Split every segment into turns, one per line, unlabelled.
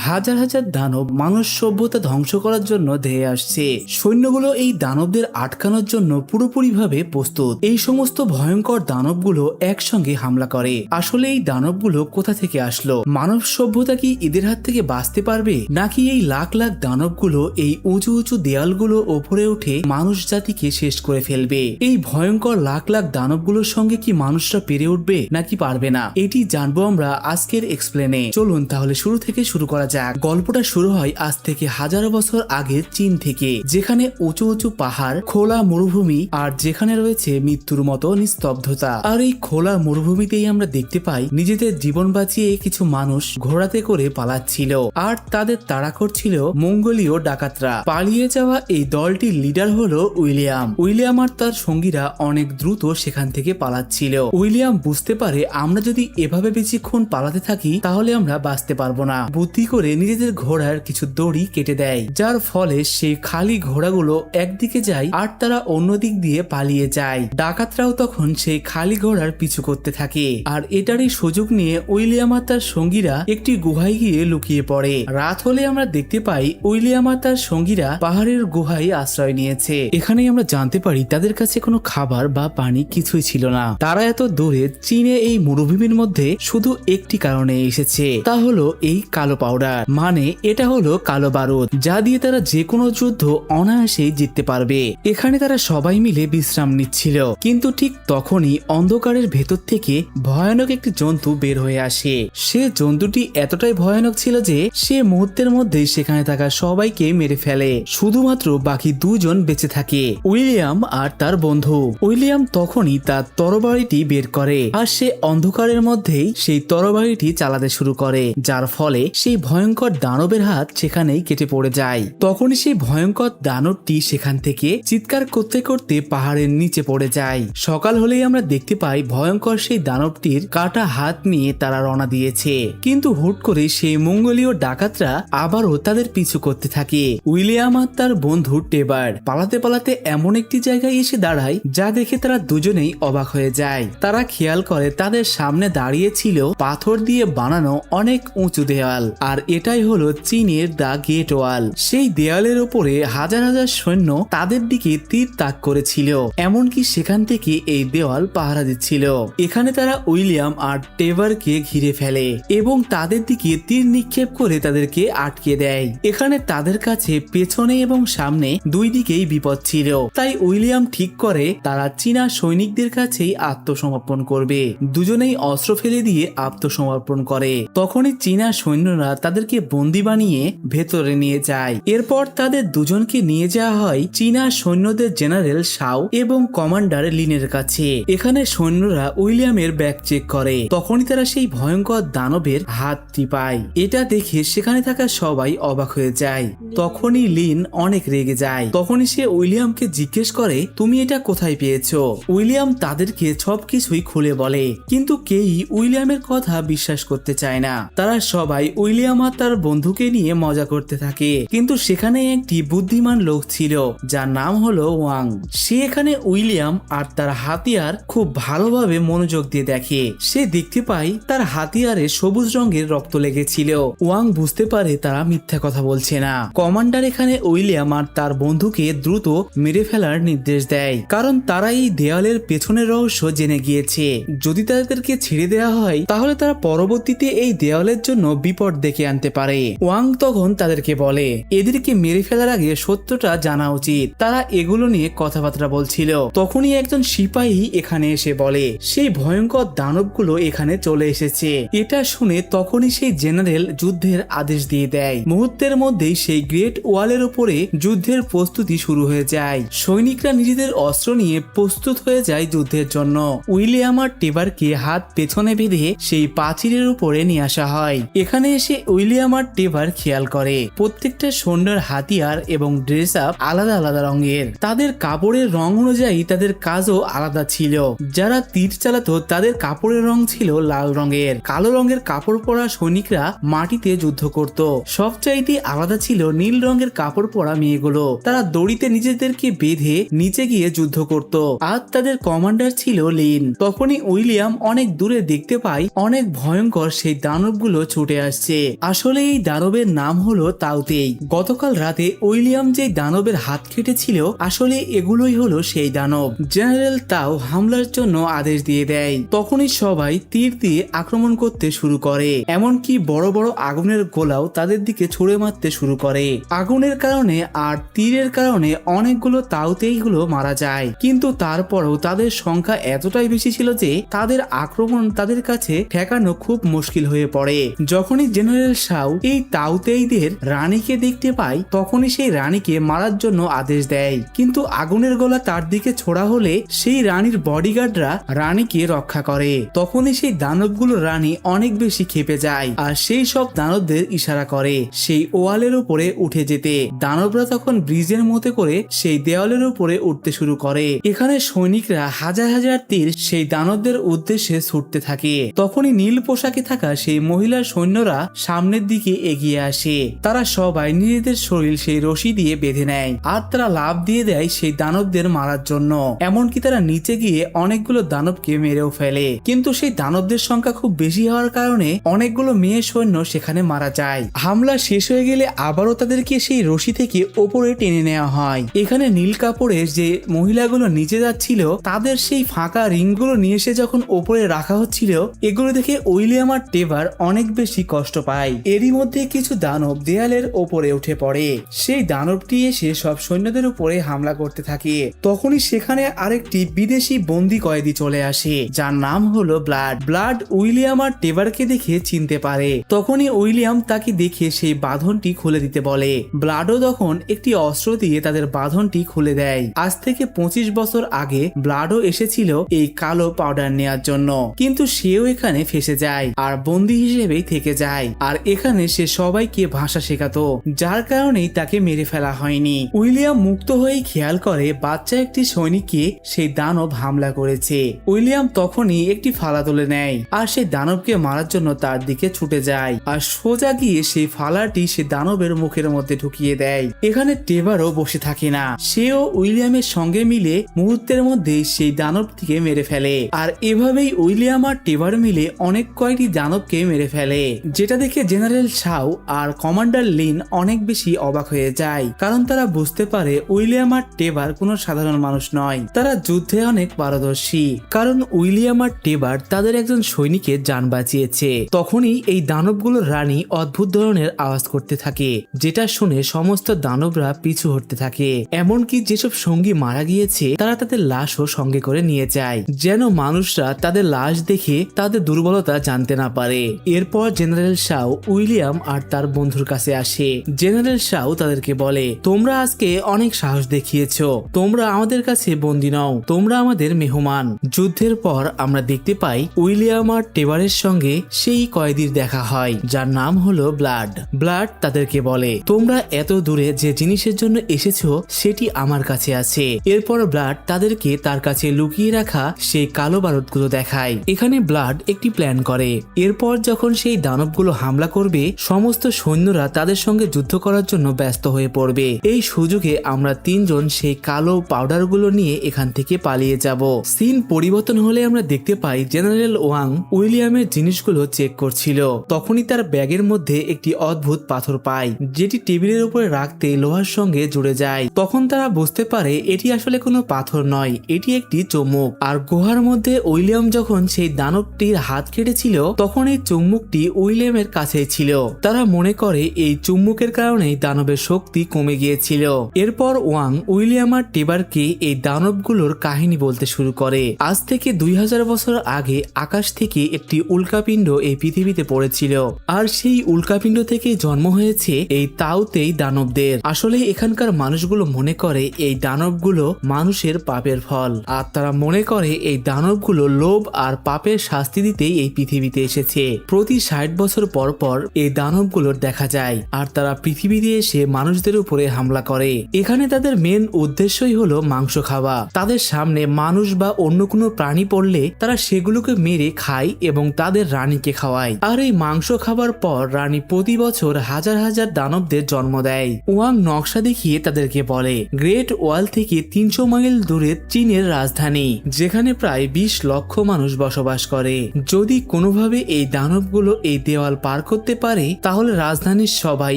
হাজার হাজার দানব মানুষ সভ্যতা ধ্বংস করার জন্য ধেয়ে আসছে। সৈন্যগুলো এই দানবদের আটকানোর জন্য পুরোপুরিভাবে প্রস্তুত। এই সমস্ত ভয়ঙ্কর দানবগুলো একসঙ্গে হামলা করে। আসলে এই দানবগুলো কোথা থেকে আসলো? মানব সভ্যতা কি এদের হাত থেকে বাঁচতে পারবে, নাকি এই লাখ লাখ দানবগুলো এই উঁচু উঁচু দেয়ালগুলো ওপরে উঠে মানুষ জাতিকে শেষ করে ফেলবে? এই ভয়ঙ্কর লাখ লাখ দানবগুলোর সঙ্গে কি মানুষরা পেরে উঠবে নাকি পারবে না, এটি জানবো আমরা আজকের এক্সপ্লেনে। চলুন তাহলে শুরু থেকে শুরু করা যাক। গল্পটা শুরু হয় আজ থেকে হাজারো বছর আগে চীন থেকে, যেখানে উঁচু উঁচু পাহাড়, খোলা মরুভূমি আর যেখানে রয়েছে মৃত্যুর মতো নিস্তব্ধতা। আর এই খোলা মরুভূমিতেই আমরা দেখতে পাই নিজেদের জীবন বাঁচিয়ে কিছু মানুষ ঘোড়াতে করে পালাচ্ছিল, আর তাদের তাড়া করছিল মঙ্গোলীয় ডাকাতরা। পালিয়ে যাওয়া এই দলটির লিডার হলো উইলিয়াম আর তার সঙ্গীরা অনেক দ্রুত সেখান থেকে পালাচ্ছিল। উইলিয়াম বুঝতে পারে আমরা যদি এভাবে বেশিক্ষণ পালাতে থাকি তাহলে আমরা বাঁচতে পারবো না। বুদ্ধি করে নিজেদের ঘোড়ার কিছু দড়ি কেটে দেয়, যার ফলে সেই খালি ঘোড়াগুলো একদিকে যায় আর তারা অন্য দিক দিয়ে পালিয়ে যায়। ডাকাতরাও তখন সেই খালি ঘোড়ার পিছু করতে থাকে, আর এটারই সুযোগ নিয়ে উইলিয়াম আর তার সঙ্গীরা একটি গুহায় গিয়ে লুকিয়ে পড়ে। রাত হলে আমরা দেখতে পাই উইলিয়াম আর তার সঙ্গীরা পাহাড়ের গুহায় আশ্রয় নিয়েছে। এখানেই আমরা জানতে পারি তাদের কাছে কোনো খাবার বা পানি কিছুই ছিল না। তারা এত দূরে চীনে এই মরুভূমির মধ্যে শুধু একটি কারণে এসেছে, তা হলো এই কালো পাউডার, মানে এটা হলো কালো বারুদ, যা দিয়ে তারা যে কোনো যুদ্ধ অনায়াসেই জিততে পারবে। এখানে তারা সবাই মিলে বিশ্রাম নিচ্ছিল, কিন্তু ঠিক তখনই অন্ধকারের ভেতর থেকে ভয়ানক একটি জন্তু বের হয়ে আসে। সে জন্তুটি এতটাই ভয়ানক ছিল যে সে মুহূর্তের মধ্যেই সেখানে থাকা সবাইকে মেরে ফেলে। শুধুমাত্র বাকি দুজন বেঁচে থাকে, উইলিয়াম আর তার বন্ধু। উইলিয়াম তখনই তার তরবারিটি বের করে, আর সে অন্ধকারের মধ্যেই সেই তরবারিটি চালাতে শুরু করে, যার ফলে সেই ভয়ঙ্কর দানবের হাত সেখানেই কেটে পড়ে যায়। তখনই সেই ভয়ঙ্কর দানবটি সেখান থেকে চিৎকার করতে করতে পাহাড়ের নিচে পড়ে যায়। সকাল হলেই আমরা দেখতে পাই ভয়ঙ্কর সেই দানবটির কাটা হাত নিয়ে তারা রওনা দিয়েছে, কিন্তু হুট করে সেই মঙ্গোলীয় ডাকাতরা আবারও তাদের পিছু করতে থাকে। উইলিয়াম আর তার বন্ধু টেবার পালাতে পালাতে এমন একটি জায়গায় এসে দাঁড়ায় যা দেখে তারা দুজনেই অবাক হয়ে যায়। তারা খেয়াল করে তাদের সামনে দাঁড়িয়ে ছিল পাথর দিয়ে বানানো অনেক উঁচু দেওয়াল, আর এটাই হলো চীনের দা গেট ওয়াল। সেই দেওয়ালের উপরে হাজার হাজার সৈন্য তাদের দিকে তীর তাক করেছিল, এমনকি সেখান থেকে এই দেওয়াল পাহারা দিচ্ছিল। এখানে তারা উইলিয়াম আর টেবারকে ঘিরে ফেলে এবং তাদের দিকে তীর নিক্ষেপ করে তাদেরকে আটকে দেয়। এখানে তাদের কাছে পেছনে এবং সামনে দুই দিকেই বিপদ ছিল, তাই উইলিয়াম ঠিক করে তারা চীনা সৈনিকদের কাছেই আত্মসমর্পণ করবে। দুজনেই অস্ত্র ফেলে দিয়ে আত্মসমর্পণ করে। তখনই চীনা সৈন্যরা তাদেরকে বন্দী বানিয়ে ভেতরে নিয়ে যায়। এরপর তাদের দুজনকে নিয়ে যাওয়া হয় চীনা সৈন্যদের জেনারেল শাও এবং কমান্ডার লিনের কাছে। এখানে সৈন্যরা উইলিয়ামের ব্যাগ চেক করে, তখনই তারা সেই ভয়ঙ্কর দানবের হাতটি পায়। এটা দেখে সেখানে থাকা সবাই অবাক হয়ে যায়। তখনই লিন অনেক রেগে যায়। তখনই সে উইলিয়ামকে জিজ্ঞেস করে, তুমি এটা কোথায় পেয়েছো? উইলিয়াম তাদেরকে সবকিছুই খুলে বলে, কিন্তু কেউই উইলিয়ামের কথা বিশ্বাস করতে চায় না। তারা সবাই উইলিয়াম আর তার বন্ধুকে নিয়ে মজা করতে থাকে, কিন্তু সেখানে একটি বুদ্ধিমান লোক ছিল যার নাম হলো ওয়াং। সে এখানে উইলিয়াম আর তার হাতিয়ার খুব ভালোভাবে মনোযোগ দিয়ে দেখে। সে দেখতে পায় তার হাতিয়ারে সবুজ রঙের রক্ত লেগেছিল। ওয়াং বুঝতে পারে তারা মিথ্যা কথা বলছে না। কমান্ডার এখানে উইলিয়াম আর তার বন্ধুকে দ্রুত মেরে ফেলার নির্দেশ দেয়, কারণ তারা এই দেয়ালের পেছনের রহস্য জেনে গিয়েছে। যদি তাদেরকে ছেড়ে দেওয়া হয় তাহলে তারা পরবর্তীতে এই দেওয়ালের জন্য বিপদ ডেকে আনতে পারে। ওয়াং তখন তাদেরকে বলে এদেরকে মেরে ফেলার আগে সত্যটা জানা উচিত। তারা এগুলো নিয়ে কথাবার্তা বলছিল, তখনই একজন সিপাহী এখানে এসে বলে সেই ভয়ঙ্কর দানবগুলো এখানে চলে এসেছে। এটা শুনে তখনই সেই জেনারেল যুদ্ধের আদেশ দিয়ে দেয়। মুহূর্তের মধ্যেই সেই গ্রেট ওয়ালের উপরে যুদ্ধের প্রস্তুতি শুরু হয়ে যায়। সৈনিকরা নিজেদের অস্ত্র নিয়ে প্রস্তুত হয়ে যায় যুদ্ধের জন্য। উইলিয়াম আর টেবারকে হাত পেছনে বেঁধে সেই প্রাচীরের উপরে নিয়ে আসা হয়। এখানে এসে উইলিয়াম আর টেবার খেয়াল করে প্রত্যেকটা সৈন্যের হাতিয়ার এবং ড্রেস আপ আলাদা আলাদা রঙের। তাদের কাপড়ের রং অনুযায়ী তাদের কাজও আলাদা ছিল। যারা তীর চালাতো তাদের কাপড়ের রং ছিল লাল রঙের। কালো রঙের কাপড় পরা সৈনিকরা মাটিতে যুদ্ধ করত। সবচাইতে আলাদা ছিল নীল রঙের কাপড় পরা মেয়েগুলো। তারা দড়িতে নিজেদেরকে বেঁধে নিচে গিয়ে যুদ্ধ করত। আর তাদের কমান্ডার ছিল লিন। তখনই উইলিয়াম অনেক দূরে দেখতে পায় অনেক ভয়ঙ্কর সেই দানবগুলো ছুটে আসছে। আসলে এই দানবের নাম হলো তাওতেই। গতকাল রাতে উইলিয়াম যে দানবের হাত কেটেছিল আসলে এগুলোই হলো সেই দানব। জেনারেল তাও হামলার জন্য আদেশ দিয়ে দেয়। তখনই সবাই তীর দিয়ে আক্রমণ করতে শুরু করে, এমনকি বড় বড় আগুনের গোলাও তাদের দিকে ছুড়ে মারতে শুরু করে। আগুনের কারণে আর তীরের কারণে অনেকগুলো তাওতেই গুলো মারা যায়, কিন্তু তারপরেও তাদের সংখ্যা এতটাই বেশি ছিল যে তাদের আক্রমণ তাদের কাছে ঠেকানো খুব মুশকিল হয়ে পড়ে। যখনই জেনারেল শাও এই তাওতেইদের রানীকে দেখতে পায় তখনই সেই রানীকে মারার জন্য আদেশ দেয়, কিন্তু আগুনের গোলা তার দিকে ছোড়া হলে সেই রানীর বডিগার্ডরা রানীকে রক্ষা করে। তখনই সেই দানবগুলো রানী অনেক বেশি ক্ষেপে যায় আর সেই সব দানবদের ইশারা করে সেই ওয়ালের উপরে উঠে যেতে। দানবরা তখন ব্রিজের মতো করে সেই দেওয়ালের উপরে উঠতে শুরু করে। এখানে সৈনিকরা হাজার হাজার তীর সেই দানবদের উদ্দেশ্যে ছুটতে থাকে। তখনই নীল পোশাকে থাকা সেই মহিলার সৈন্যরা সামনের দিকে এগিয়ে আসে। তারা সবাই নিজেদের শরীর সেই রশি দিয়ে বেঁধে নেয় আর তারা লাফ দিয়ে দেয় সেই দানবদের মারার জন্য। এমনকি তারা নিচে গিয়ে অনেকগুলো দানবকে মেরেও ফেলে, কিন্তু সেই দানবদের সংখ্যা খুব বেশি হওয়ার কারণে অনেকগুলো মেয়ে সৈন্য সেখানে মারা যায়। হামলা শেষ হয়ে গেলে আবারও তাদেরকে সেই রশি থেকে ওপরে টেনে নেওয়া হয়। এখানে নীল কাপড়ে যে মহিলাগুলো নিচে যাচ্ছিল তাদের সেই ফাঁকা রিংগুলো নিয়ে এসে যখন ওপরে রাখা হচ্ছিল, এগুলো দেখে উইলিয়াম আর টেবার অনেক বেশি কষ্ট পায়। এরই মধ্যে কিছু দানব দেয়ালের ওপরে উঠে পড়ে। সেই দানবটি এসে সব সৈন্যদের উপরে হামলা করতে থাকে। তখনই সেখানে আরেকটি বিদেশি বন্দী কয়েদি চলে আসে যার নাম হলো ব্লাড। ব্লাড উইলিয়াম আর টেবারকে দেখে চিনতে পারে। তখনই উইলিয়াম তাকে দেখে সেই বাঁধনটি খুলে দিতে বলে। ব্লাডও তখন একটি অস্ত্র দিয়ে তাদের বাঁধনটি খুলে দেয়। আজ থেকে 25 বছর আগে ব্লাডও এসেছিল এই কালো পাউডার নেয়ার জন্য, কিন্তু সেও এখানে ফেসে যায় আর বন্দী হিসেবেই থেকে যায়। আর এখানে সে সবাইকে ভাষা শেখাতো, যার কারণেই তাকে মেরে ফেলা হয়নি। উইলিয়াম মুক্ত হয়ে খেয়াল করে বাচ্চা একটি সৈনিককে সেই দানব হামলা করেছে। উইলিয়াম তখনই একটি ফালা তুলে নেয় আর সেই দানবকে মারার জন্য তার দিকে ছুটে যায় আর সোজা গিয়ে সেই ফালাটি সে দানবের মুখের মধ্যে ঢুকিয়ে দেয়। এখানে টেবারও বসে থাকে না, সেও উইলিয়ামের সঙ্গে মিলে মুহূর্তের মধ্যে সেই দানবটিকে মেরে ফেলে। আর এভাবেই উইলিয়াম আর টেবার মিলে অনেক কয়েকটি দানবকে মেরে ফেলে, যেটা দেখে জেনারেল শাও আর কমান্ডার লিন অনেক বেশি অবাক হয়ে যায়, কারণ তারা বুঝতে পারে উইলিয়াম আর টেবার কোনো সাধারণ মানুষ নয়, তারা যুদ্ধে অনেক পারদর্শী। কারণ উইলিয়াম আর টেবার তাদের একজন সৈনিকের জান বাঁচিয়েছে। তখনই এই দানবগুলোর রানী অদ্ভুত ধরনের আওয়াজ করতে থাকে, যেটা শুনে সমস্ত দানবরা পিছু হটতে থাকে। এমনকি যেসব সঙ্গী মারা গিয়েছে তারা তাদের লাশও সঙ্গে করে নিয়ে যায়, যেন মানুষরা তাদের লাশ দেখে তাদের দুর্বলতা জানতে না পারে। এরপর জেনারেল শাও উইলিয়াম আর তার বন্ধুর কাছে আসে। জেনারেল শাও তাদেরকে বলে, তোমরা আজকে অনেক সাহস দেখিয়েছো, তোমরা আমাদের কাছে বন্দী নও, তোমরা আমাদের মেহমান। যুদ্ধের পর আমরা দেখতে পাই উইলিয়াম আর টেবারের সঙ্গে সেই কয়েদির দেখা হয় যার নাম হলো ব্লাড। ব্লাড তাদেরকে বলে, তোমরা এত দূরে যে জিনিসের জন্য এসেছো সেটি আমার কাছে আছে। এরপর ব্লাড তাদেরকে তার কাছে লুকিয়ে রাখা সেই কালো বারুদগুলো দেখায়। এখানে ব্লাড একটি প্ল্যান করে। এরপর যখন সেই দানবগুলো হামলা করবে সমস্ত সৈন্যরা তাদের সঙ্গে যুদ্ধ করার জন্য ব্যস্ত হয়ে পড়বে। এই সুযোগে আমরা তিনজন সেই কালো পাউডারগুলো নিয়ে এখান থেকে পালিয়ে যাব। সিন পরিবর্তন হলে আমরা দেখতে পাই জেনারেল ওয়াং উইলিয়ামের জিনিসগুলো চেক করছিল। তখনই তার ব্যাগের মধ্যে একটি অদ্ভুত পাথর পায়, যেটি টেবিলের উপরে রাখতে লোহার সঙ্গে জুড়ে যায়। তখন তারা বুঝতে পারে এটি আসলে কোনো পাথর নয়, এটি একটি চুম্বক। আর গুহার মধ্যে উইলিয়াম যখন সেই দানবটির হাত কেটেছিল তখন এই চুম্বকটি উইলিয়ামের কাছেই ছিল। তারা মনে করে এই চুম্বকের কারণেই দানবের শক্তি কমে গিয়েছিল। এরপর ওয়াং উইলিয়াম আর টেবারকে এই দানবগুলোর কাহিনী বলতে শুরু করে। আজ থেকে 2000 বছর আগে আকাশ থেকে একটি উল্কাপিণ্ড এই পৃথিবীতে পড়েছিল, আর সেই উল্কাপিণ্ড থেকে জন্ম হয়েছে এই তাওতেই দানবদের। আসলে এখানকার মানুষগুলো মনে করে এই দানবগুলো মানুষের পাপের ফল, আর তারা মনে করে এই দানবগুলো লোভ আর পাপের শাস্তি দিতেই এই পৃথিবীতে এসেছে। প্রতি 60 বছর পর পর এই দানবগুলোর দেখা যায়, আর তারা পৃথিবীতে এসে মানুষদের উপরে হামলা করে। এখানে তাদের মেন উদ্দেশ্যই হলো মাংস খাওয়া। তাদের সামনে মানুষ বা অন্য কোনো প্রাণী পড়লে তারা সেগুলোকে মেরে খায় এবং তাদের রানীকে খাওয়ায়। আর এই মাংস খাবার পর রানী প্রতি বছর হাজার হাজার দানবদের জন্ম দেয়। ওয়াং নকশা দেখিয়ে তাদেরকে বলে গ্রেট ওয়াল থেকে 300 মাইল দূরে চীনের রাজধানী, যেখানে প্রায় 20 লক্ষ মানুষ বসবাস করে। যদি কোনোভাবে এই দানবগুলো এই দেওয়াল পার করতে করতে পারে তাহলে রাজধানীর সবাই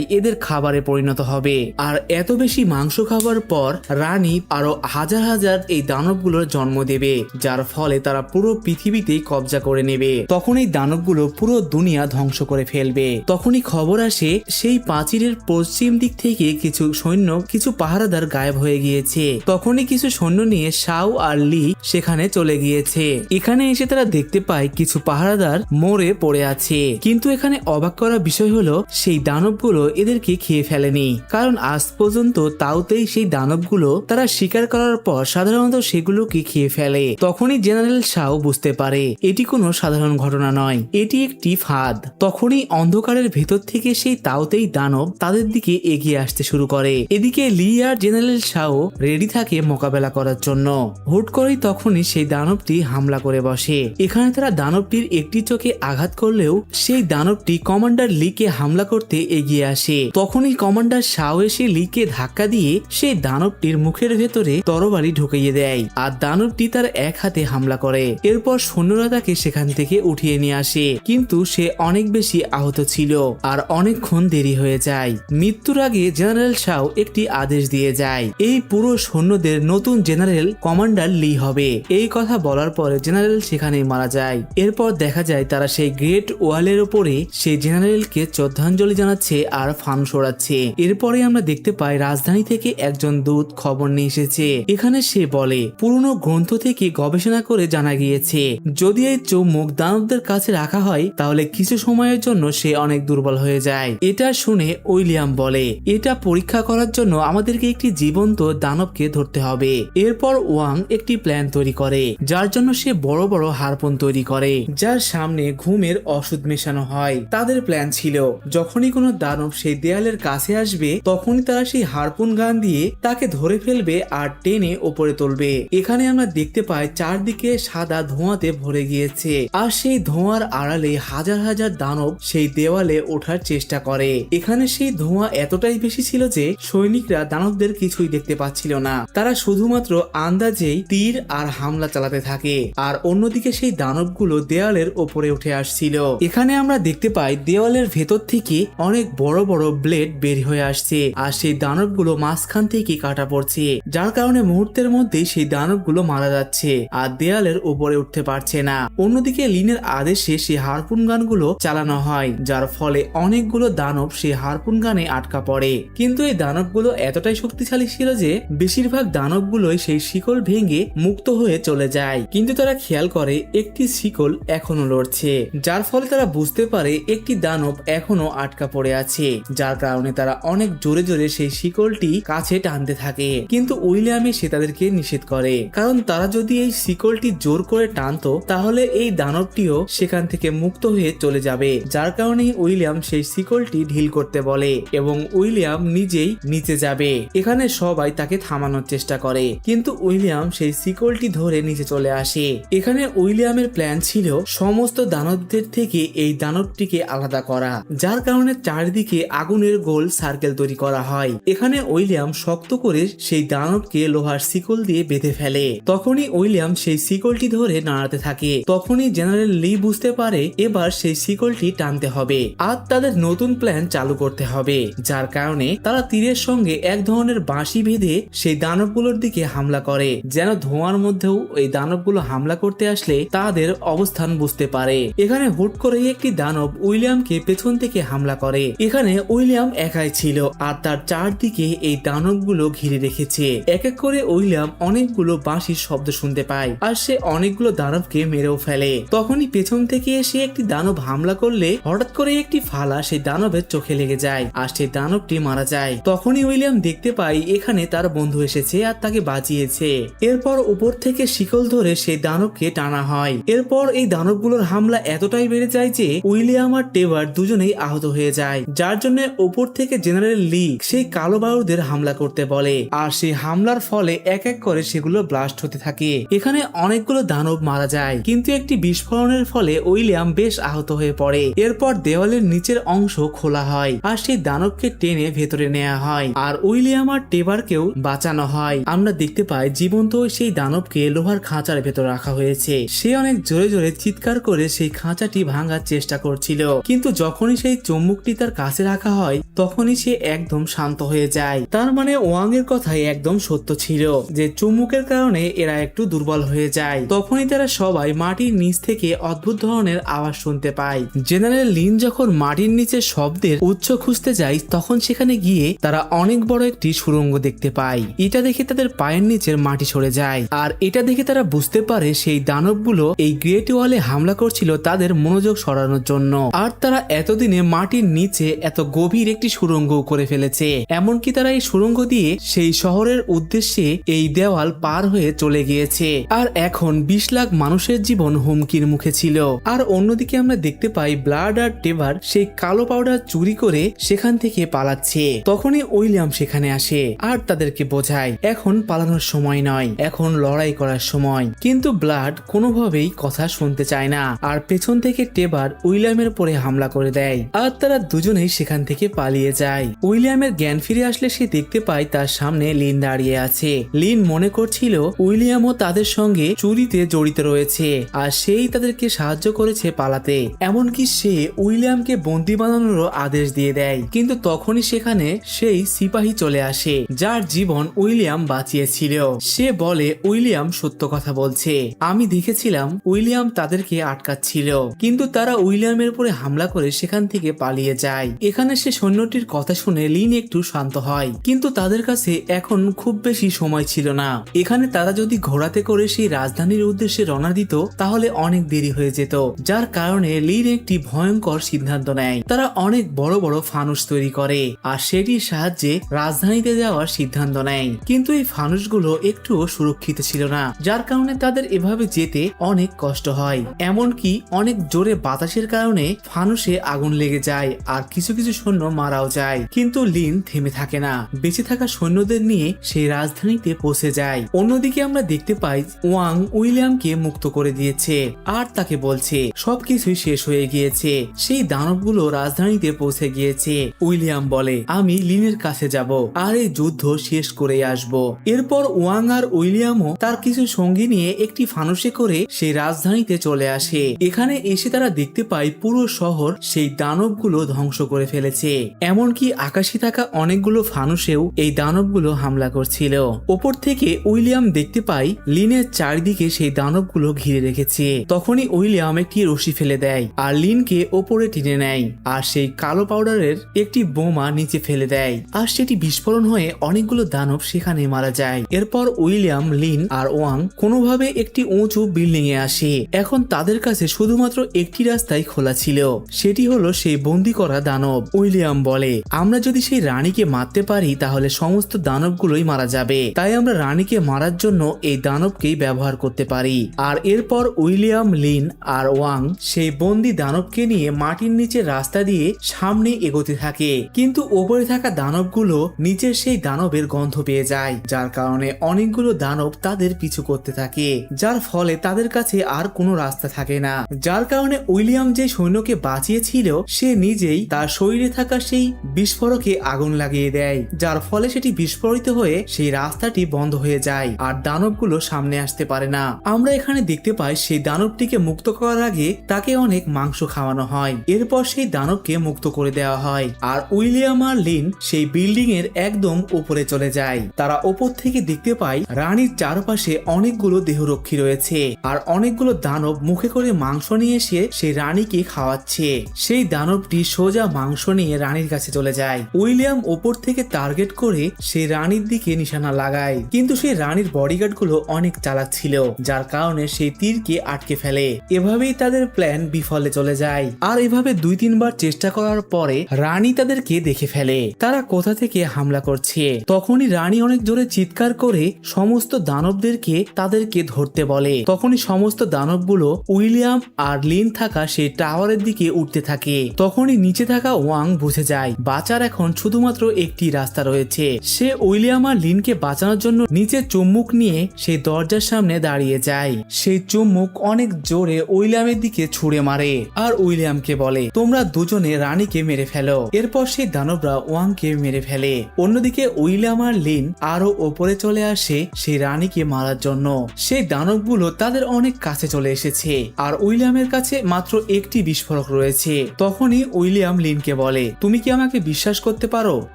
এদের খাবারে পরিণত হবে। আর এত বেশি মাংস খাবার পর রানী আরো হাজার হাজার এই দানবগুলোর জন্ম দেবে, যার ফলে তারা পুরো পৃথিবীতেই কবজা করে নেবে। তখন এই দানবগুলো পুরো দুনিয়া ধ্বংস করে ফেলবে। তখনই খবর আসে সেই প্রাচীরের পশ্চিম দিক থেকে কিছু সৈন্য, কিছু পাহারাদার গায়েব হয়ে গিয়েছে। তখনই কিছু সৈন্য নিয়ে শাও আর লি সেখানে চলে গিয়েছে। এখানে এসে তারা দেখতে পায় কিছু পাহারাদার মরে পড়ে আছে। কিন্তু এখানে অবাক করা বিষয় হলো সেই দানবগুলো এদেরকে খেয়ে ফেলেনি, কারণ আজ পর্যন্ত তাওতেই সেই দানবগুলো তারা শিকার করার পর সাধারণত সেগুলোকে খেয়ে ফেলে। তখনই জেনারেল শাও বুঝতে পারে এটি কোনো সাধারণ ঘটনা নয়, এটি একটি ফাঁদ। তখনই অন্ধকারের ভেতর থেকে সেই তাওতেই দানব তাদের দিকে এগিয়ে আসতে শুরু করে। এদিকে লি আর জেনারেল শাও রেডি থাকে মোকাবেলা করার জন্য। হুট করেই তখনই সেই দানবটি হামলা করে বসে। এখানে তারা দানবটির একটি চোখে আঘাত করলেও সেই দানবটি কমান্ডার লিকে হামলা করতে এগিয়ে আসে। তখনই কমান্ডার শাও এসে লিকে ধাক্কা দিয়ে সেই দানবটির মুখের ভেতরে তরবারি ঢুকিয়ে দেয়, আর দানবটি তার এক হাতে হামলা করে। এরপর সৈন্যরা তাকে সেখান থেকে উঠিয়ে নিয়ে আসে, কিন্তু সে অনেক বেশি আহত ছিল আর অনেকক্ষণ দেরি হয়ে যায়। মৃত্যুর আগে জেনারেল শাও একটি আদেশ দিয়ে যায়, এই পুরো সৈন্যদের নতুন জেনারেল কমান্ডার লি হবে। এই কথা বলার পরে জেনারেল সেখানেই মারা যায়। এরপর দেখা যায় তারা সেই গ্রেট ওয়ালের উপরে সেই জেনারেলকে শ্রদ্ধাঞ্জলি জানাচ্ছে আর ফানুস ওড়াচ্ছে। এরপরে আমরা দেখতে পাই রাজধানী থেকে একজন দূত খবর নিয়ে এসেছে। এখানে সে বলে পুরনো গ্রন্থ থেকে গবেষণা করে জানা গিয়েছে যদি এই চৌম্বক দানবদের কাছে রাখা হয় তাহলে কিছু সময়ের জন্য সে অনেক দুর্বল হয়ে যায়। এটা শুনে উইলিয়াম বলে এটা পরীক্ষা করার জন্য আমাদেরকে একটি জীবন্ত দানবকে ধরতে হবে। এরপর ওয়াং একটি প্ল্যান তৈরি করে, যার জন্য সে বড় বড় হারপুন তৈরি করে, যার সামনে ঘুমের ওষুধ মেশানো হয়। তাদের প্ল্যান ছিল যখনই কোনো দানব সেই দেয়ালের কাছে আসবে তখনই তারা সেই হারপুন গান দিয়ে তাকে ধরে ফেলবে আর টেনে ওপরে তুলবে। এখানে আমরা দেখতে পাই চারদিকে সাদা ধোঁয়াতে ভরে গিয়েছে, আর সেই ধোঁয়ার আড়ালে হাজার হাজার দানব সেই দেওয়ালে ওঠার চেষ্টা করে। এখানে সেই ধোঁয়া এতটাই বেশি ছিল যে সৈনিকরা দানবদের কিছুই দেখতে পাচ্ছিল না, তারা শুধুমাত্র আন্দাজেই তীর আর হামলা চালাতে থাকে। আর অন্যদিকে সেই দানবগুলো দেওয়ালের ওপরে উঠে আসছিল। এখানে আমরা দেখতে পাই দেওয়ালের ভেতর থেকে অনেক বড় বড় ব্লেড বের হয়ে আসছে, আর সেই দানবগুলো মাঝখান থেকে কাটা পড়ছে, যার কারণে মুহূর্তের মধ্যে সেই দানবগুলো মারা যাচ্ছে আর দেয়ালের উপরে উঠতে পারছে না। অন্যদিকে লিনের আদেশে সেই হারপুন গানগুলো চালানো হয়, যার ফলে অনেকগুলো দানব সেই হারপুন গানে আটকা পড়ে। কিন্তু এই দানবগুলো এতটাই শক্তিশালী ছিল যে বেশিরভাগ দানবগুলোই সেই শিকল ভেঙে মুক্ত হয়ে চলে যায়। কিন্তু তারা খেয়াল করে একটি শিকল এখনো লড়ছে, যার ফলে তারা বুঝতে পারে একটি দানব এখনো আটকা পড়ে আছে, যার কারণে তারা অনেক জোরে জোরে সেই শিকলটি কাছে টানতে থাকে। কিন্তু উইলিয়াম এসে তাদেরকে নিষেধ করে, কারণ তারা যদি এই শিকলটি জোর করে টানতো তাহলে এই দানবটিও সেখান থেকে মুক্ত হয়ে চলে যাবে। যার কারণে উইলিয়াম সেই শিকলটি ঢিল করতে বলে এবং উইলিয়াম নিজেই নিচে যাবে। এখানে সবাই তাকে থামানোর চেষ্টা করে, কিন্তু উইলিয়াম সেই শিকলটি ধরে নিচে চলে আসে। এখানে উইলিয়ামের প্ল্যান ছিল সমস্ত দানবদের থেকে এই দানবটিকে আলাদা করা, যার কারণে চারিদিকে আগুনের গোল সার্কেল তৈরি করা হয়। এখানে উইলিয়াম শক্ত করে সেই দানবকে লোহার শিকল দিয়ে বেঁধে ফেলে। তখনই উইলিয়াম সেই শিকলটি ধরে নাড়াতে থাকে। তখনই জেনারেল লি বুঝতে পারে এবার সেই শিকলটি টানতে হবে আর তাদের নতুন প্ল্যান চালু করতে হবে, যার কারণে তারা তীরের সঙ্গে এক ধরনের বাঁশি বেঁধে সেই দানবগুলোর দিকে হামলা করে, যেন ধোঁয়ার মধ্যেও এই দানবগুলো হামলা করতে আসলে তাদের অবস্থান বুঝতে পারে। এখানে হুট করে একটি দানব উইলিয়ামকে পেছন থেকে হামলা করে। এখানে উইলিয়াম একাই ছিল আর তার চারদিকে এই দানবগুলো ঘিরে রেখেছে। এক এক করে উইলিয়াম অনেকগুলো বাঁশির শব্দ শুনতে পায় আর সে অনেকগুলো দানবকে মেরেও ফেলে। তখনই পেছন থেকে এসে একটি দানব হামলা করলে হঠাৎ করে একটি ফালা সেই দানবের চোখে লেগে যায় আর সেই দানবটি মারা যায়। তখনই উইলিয়াম দেখতে পায় এখানে তার বন্ধু এসেছে আর তাকে বাঁচিয়েছে। এরপর উপর থেকে শিকল ধরে সেই দানবকে টানা হয়। এরপর এই দানবগুলোর হামলা এতটাই বেড়ে যায় যে উইলিয়াম আর টেবার দুজনেই আহত হয়ে যায়, যার জন্য উপর থেকে জেনারেল লি সেই কালো বারুদের হামলা করতে বলে আর সেই হামলার ফলে এক এক করে সেগুলো ব্লাস্ট হতে থাকে। এখানে অনেকগুলো দানব মারা যায়, কিন্তু একটি বিস্ফোরণের ফলে উইলিয়াম বেশ আহত হয়ে পড়ে। এরপর দেওয়ালের নিচের অংশ খোলা হয় আর সেই দানবকে টেনে ভেতরে নেওয়া হয় আর উইলিয়াম আর টেবারকেও বাঁচানো হয়। আমরা দেখতে পাই জীবন্ত সেই দানবকে লোহার খাঁচার ভেতর রাখা হয়েছে। সে অনেক জোরে জোরে চিৎকার করে সেই খাঁচাটি ভাঙার চেষ্টা করছিল, কিন্তু যখনই সেই চুম্বকটি তার কাছে রাখা হয় তখনই সে একদম শান্ত হয়ে যায়। তার মানে ওয়াং এর কথাই একদম সত্য ছিল যে চুম্বকের কারণে এরা একটু দুর্বল হয়ে যায়। তখনই তারা সবাই মাটির নিচ থেকে অদ্ভুত ধরনের আওয়াজ শুনতে পায়। জেনারেল লিন যখন মাটির নিচে শব্দের উৎস খুঁজতে যায় তখন সেখানে গিয়ে তারা অনেক বড় একটি সুড়ঙ্গ দেখতে পায়। এটা দেখে তাদের পায়ের নিচের মাটি সরে যায় আর এটা দেখে তারা বুঝতে পারে সেই দানবগুলো এই গ্রেট ওয়ালে হামলা করছিল তাদের মনোযোগ সরানোর জন্য। আর তারা এতদিনে মাটির নিচে এত গভীর একটি সুড়ঙ্গ করে ফেলেছে, এমনকি তারা এই সুড়ঙ্গ দিয়ে সেই শহরের উদ্দেশ্যে এই দেওয়াল পার হয়ে চলে গিয়েছে। আর এখন 20 লাখ মানুষের জীবন হুমকির মুখে ছিল। আর অন্যদিকে আমরা দেখতে পাই ব্লাড আর টেভার সেই কালো পাউডার চুরি করে সেখান থেকে পালাচ্ছে। তখনই উইলিয়াম সেখানে আসে আর তাদেরকে বোঝায় এখন পালানোর সময় নয়, এখন লড়াই করার সময়। কিন্তু ব্লাড কোনোভাবেই কথা শুনতে চায় না আর পেছন থেকে টেভার উইলিয়ামের উপরে হামলা করে দেয় আর তারা দুজনেই সেখান থেকে পালিয়ে যায়। উইলিয়ামের জ্ঞান ফিরে আসলে সে দেখতে পায় তার সামনে লিন দাঁড়িয়ে আছে। লিন মনে করছিল উইলিয়ামও তাদের সঙ্গে চুরিতে জড়িত রয়েছে আর সেই তাদেরকে সাহায্য করেছে পালাতে, এমনকি সে উইলিয়ামকে বন্দী বানানোরও আদেশ দিয়ে দেয়। কিন্তু তখনই সেখানে সেই সিপাহী চলে আসে যার জীবন উইলিয়াম বাঁচিয়েছিল। সে বলে উইলিয়াম সত্য কথা বলছে, আমি দেখেছিলাম উইলিয়াম তাদেরকে আটকাচ্ছিল, কিন্তু তারা উইলিয়ামের উপরে হামলা করে সেখান থেকে পালিয়ে যায়। এখানে সে সৈন্যটির কথা শুনে লিন একটু শান্ত হয়, কিন্তু তাদের কাছে এখন খুব বেশি সময় ছিল না। এখানে তারা যদি ঘোড়াতে করে সেই রাজধানীর উদ্দেশ্যে রওনা দিত তাহলে অনেক দেরি হয়ে যেত, যার কারণে লিন একটি ভয়ঙ্কর সিদ্ধান্ত নেয়। তারা অনেক বড় বড় ফানুস তৈরি করে আর সেটির সাহায্যে রাজধানীতে যাওয়ার সিদ্ধান্ত নেয়। কিন্তু এই ফানুসগুলো একটুও সুরক্ষিত ছিল না, যার কারণে তাদের এভাবে যেতে অনেক কষ্ট হয়। এমনকি অনেক জোরে বাতাসের কারণে ফানুসে আগুন লেগে যায় আর কিছু কিছু সৈন্য মারাও যায়। কিন্তু লিন থেমে থাকে না, বেঁচে থাকা সৈন্যদের নিয়ে সেই রাজধানীতে পৌঁছে যায়। অন্যদিকে আমরা দেখতে পাই ওয়াং উইলিয়ামকে মুক্ত করে দিয়েছে আর তাকে বলছে সবকিছুই শেষ হয়ে গিয়েছে, সেই দানবগুলো রাজধানীতে পৌঁছে গিয়েছে। উইলিয়াম বলে আমি লিনের কাছে যাব আর এই যুদ্ধ শেষ করে আসব। এরপর ওয়াং আর উইলিয়ামও তার কিছু সঙ্গী নিয়ে একটি ফানুসে করে সেই রাজধানীতে চলে আসে। এখানে এসে তারা দেখতে পায় পুরো শহর সেই দানবগুলো ধ্বংস করে ফেলেছে, এমনকি আকাশে থাকা অনেকগুলো ফানুসেও এই দানবগুলো হামলা করছিল। ওপর থেকে উইলিয়াম দেখতে পায় লিনের চারিদিকে সেই দানবগুলো ঘিরে রেখেছে। তখনই উইলিয়াম একটি রশি ফেলে দেয় আর লিনকে ওপরে টেনে নেয় আর সেই কালো পাউডারের একটি বোমা নিচে ফেলে দেয় আর সেটি বিস্ফোরণ হয়ে অনেকগুলো দানব সেখানে মারা যায়। এরপর উইলিয়াম, লিন আর ওয়াং কোনোভাবে একটি উঁচু বিল্ডিং এ আসে। এখন তাদের কাছে শুধুমাত্র একটি রাস্তাই খোলা ছিল, সেটি হলো সেই বন্দি করা দানব। উইলিয়াম বলে আমরা যদি সেই রানীকে মারতে পারি তাহলে সমস্ত দানবগুলোই মারা যাবে, তাই আমরা রানীকে মারার জন্য এই দানবকেই ব্যবহার করতে পারি। আর এরপর উইলিয়াম, লিন আর ওয়াং সেই বন্দি দানবকে নিয়ে মাটির নিচে রাস্তা দিয়ে সামনে এগোতে থাকে। কিন্তু ওপরে থাকা দানবগুলো নিচের সেই দানবের গন্ধ পেয়ে যায়, যার কারণে অনেকগুলো দানব তাদের পিছু করতে থাকে, যার ফলে তাদের কাছে আর কোনো রাস্তা থাকে না। যার কারণে উইলিয়াম যে সৈন্যকে বাঁচিয়েছিল সে নিজেই তার শরীরে থাকা সেই বিস্ফোরকে আগুন লাগিয়ে দেয়, যার ফলে সেটি বিস্ফোরিত হয়ে সেই রাস্তাটি বন্ধ হয়ে যায় আর দানবগুলো সামনে আসতে পারে না। আমরা এখানে দেখতে পাই সেই দানবটিকে মুক্ত করার আগে তাকে অনেক মাংস খাওয়ানো হয়, এরপর সেই দানবকে মুক্ত করে দেওয়া হয়। আর উইলিয়াম আর লিন সেই বিল্ডিং এর একদম উপরে চলে যায়। তারা ওপর থেকে দেখতে পায় রানীর চারপাশে অনেকগুলো দেহরক্ষী রয়েছে আর অনেকগুলো দানব মুখে করে মাংস নিয়ে এসে সেই রানীকে খাওয়াচ্ছে। সেই দানবটি সোজা মাংস নিয়ে রানীর কাছে চলে যায়। উইলিয়াম ওপর থেকে টার্গেট করে সেই রানীর দিকে নিশানা লাগায়, কিন্তু সেই রানীর বডিগার্ড গুলো অনেক চালাক ছিল, যার কারণে সেই তীরকে আটকে ফেলে। এভাবেই তাদের প্ল্যান বিফলে চলে যায়। আর এভাবে 2-3 বার চেষ্টা করার পরে রানী তাদেরকে দেখে ফেলে তারা কোথা থেকে হামলা করছে। তখনই রানী অনেক জোরে চিৎকার করে সমস্ত দানবদেরকে তাদেরকে ধরতে বলে। তখনই সমস্ত দানবগুলো উইলিয়াম আর লিন থাকা সেই টাওয়ারের দিকে উঠতে থাকে। তখনই নিচে থাকা ওয়াং বুঝে যায় বাঁচার এখন শুধুমাত্র একটি রাস্তা রয়েছে। সে উইলিয়াম আর লিনকে বাঁচানোর জন্য নিচে চুম্বক নিয়ে সেই দরজার সামনে দাঁড়িয়ে যায়। সেই চুম্বক অনেক জোরে উইলিয়ামের দিকে ছুড়ে মারে আর উইলিয়ামকে বলে তোমরা দুজনে রানীকে মেরে ফেলো। এরপর সেই দানবরা ওয়াংকে মেরে ফেলে। অন্যদিকে উইলিয়াম আর লিন আরো ওপরে চলে আসে সেই রানীকে মারার জন্য। সেই দানবগুলো তাদের অনেক কাছে চলে এসেছে আর উইলিয়ামের কাছে মাত্র একটি বিস্ফোরক রয়েছে। তখনই উইলিয়াম লিনকে বলে, তুমি কি আমাকে বিশ্বাস করতে পারো?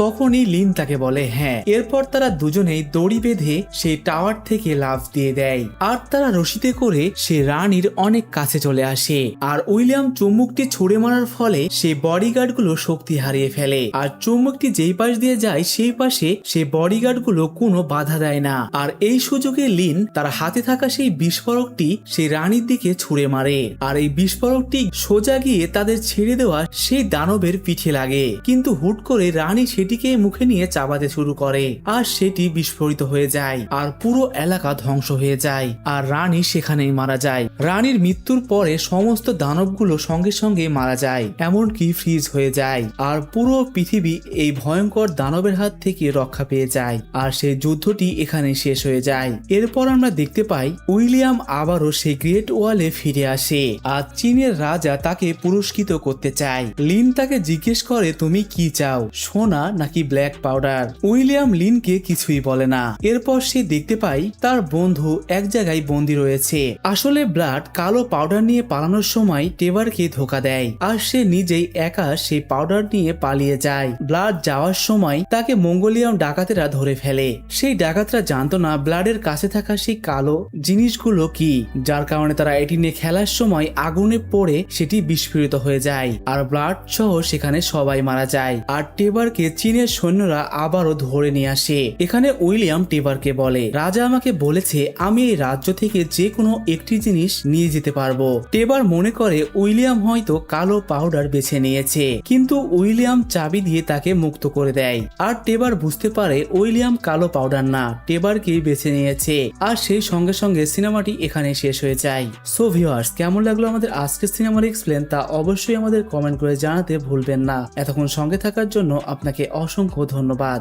তখনই লিন তাকে বলে হ্যাঁ। এরপর তারা দুজনেই দড়ি বেঁধে সেই টাওয়ার থেকে লাফ দিয়ে দেয় আর তারা রশিতে করে সে রানীর অনেক কাছে চলে আসে। আর উইলিয়াম চুম্বকটি ছুড়ে মারার ফলে সেই বডিগার্ড গুলো শক্তি হারিয়ে ফেলে আর চুম্বকটি যেই পাশ দিয়ে যায় সেই পাশে সেই বডিগার্ড গুলো কোনো বাধা দেয় না। আর এই সুযোগে লিন তার হাতে থাকা সেই বিস্ফোরকটি সেই রানীর দিকে ছুড়ে মারে আর এই বিস্ফোরকটি সোজা গিয়ে তাদের ছেড়ে দেওয়া সেই দানবের পিঠে লাগে। কিন্তু হুট করে রানী সেটিকে মুখে নিয়ে চাবাতে শুরু করে আর সেটি বিস্ফোরিত হয়ে যায় আর পুরো এলাকা ধ্বংস হয়ে যায় আর রানী সেখানেই মারা যায়। রানীর মৃত্যুর পরে সমস্ত দানবগুলো সঙ্গে সঙ্গে মারা যায়, এমনকি ফ্রিজ হয়ে যায় আর পুরো পৃথিবী এই ভয়ঙ্কর দানবের হাত থেকে রক্ষা পেয়ে যায় আর সেই যুদ্ধটি এখানে শেষ হয়ে যায়। এরপর আমরা দেখতে পাই উইলিয়াম আবারও সেই গ্রেট ওয়ালে ফিরে আসে আর চীনের রাজা তাকে পুরস্কৃত করতে চায়। লিন তাকে জিজ্ঞেস করে, তুমি কি চাও, সোনা নাকি ব্ল্যাক পাউডার? উইলিয়াম লিনকে কিছুই বলে না। এরপর সে দেখতে পাই তার বন্ধু এক জায়গায় বন্দী রয়েছে। আসলে ব্লাড কালো পাউডার নিয়ে পালানোর সময় টেবারকে ধোকা দেয় আর সে নিজেই একা সেই পাউডার নিয়ে পালিয়ে যায়। ব্লাড যাওয়ার সময় তাকে মঙ্গোলিয়াম ডাকাতেরা ধরে ফেলে। সেই ডাকাতরা জানতো না ব্লাডের কাছে থাকা সেই কালো জিনিসগুলো কি, যার কারণে তারা এটি নিয়ে খেলার সময় আগুনে পড়ে সেটি বিস্ফোরিত হয়ে যায় আর ব্লাড সহ সেখানে সবাই মারা যায়। আর টেবারকে চীনের সৈন্যরা আবারও ধরে নিয়ে আসে। এখানে উইলিয়াম টেবারকে বলে, রাজা আমাকে বলেছে আমি এই রাজ্য থেকে যে কোনো একটি জিনিস নিয়ে যেতে পারবো। টেবার মনে করে উইলিয়াম হয়তো কালো পাউডার বেছে নিয়েছে, কিন্তু উইলিয়াম চাবি দিয়ে তাকে মুক্ত করে দেয় আর টেবার বুঝতে পারে উইলিয়াম কালো পাউডার না, টেবারকেই বেছে নিয়েছে। আর সেই সঙ্গে সঙ্গে সিনেমাটি এখানে শেষ হয়ে যায়। সো ভিউয়ার্স, কেমন লাগলো আমাদের আজকের সিনেমার এক্সপ্লেন তা অবশ্যই আমাদের কমেন্ট করে জানাতে ভুলবেন না। এতক্ষণ সঙ্গে থাকার জন্য আপনাকে অসংখ্য ধন্যবাদ।